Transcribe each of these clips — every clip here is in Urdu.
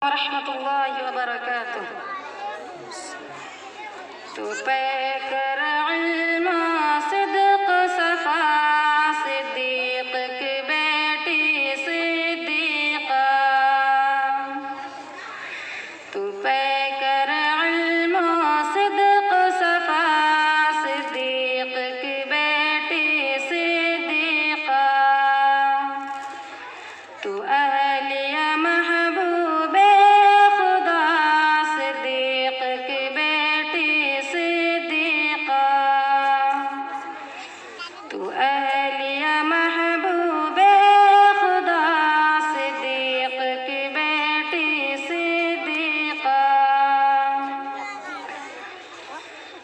ورحمة الله وبركاته. تو پہ کر علم صدق صفا صدیق کی بیٹی صدیقہ. تو پہ کر علم صدق صفا صدیق کی بیٹی صدیقہ. تو اہلیہ محبوب خدا صدیق کی بیٹی صدیقہ. تو اہلیہ محبوب خدا صدیق کی بیٹی صدیقہ.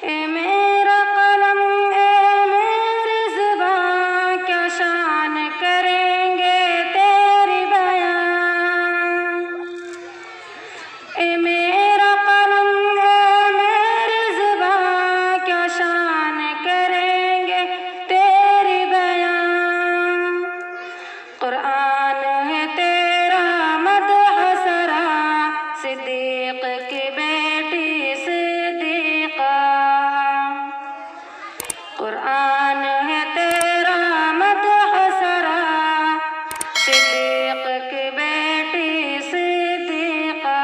اے میرا قلم اے میری زبان کیا شان کریں گے تیری بیان. اے میرا قلم اے میری زبان کیا شان کریں گے تیری بیان. قرآن ہے تیرا مدح سرا صدیق کی بیٹی صدیقہ. قرآن ہے تیرا مدح سرا صدیق کی بیٹی صدیقہ.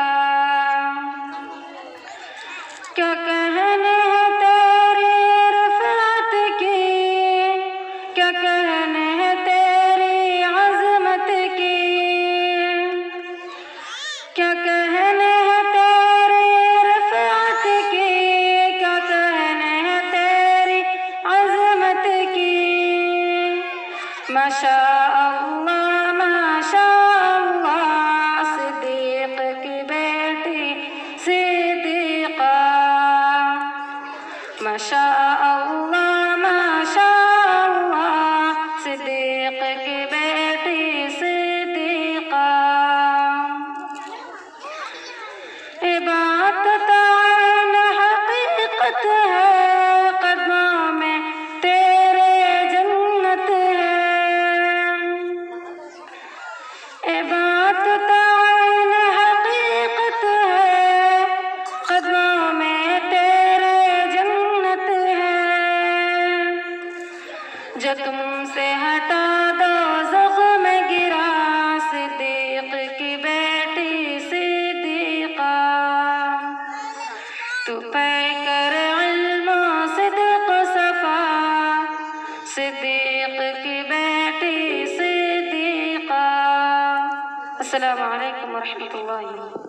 کیا کہنے ہیں تیری رفعت کی، کیا کہنے ہیں تیری عظمت کی. کیا کہنے ہیں تیری رفعت کی، کیا کہنے ہیں تیری عظمت کی. ماشاء اللہ ماشاء اللہ صدیق کی بیٹی صدیقہ. ماشاء اللہ ماشاء اللہ صدیق کی بیٹی صدیقہ. یہ بات تعین حقیقت ہے قدموں میں تیرے جنت ہے. یہ بات تعین حقیقت ہے قدموں میں تیرے جنت ہے. جو تم سے ہٹا دو زخم گرا صدیق کی بیٹی صدیقہ. تو پہ کر علم صدق صفا صدیق کی بیٹی صدیقہ. السلام علیکم ورحمۃ اللہ.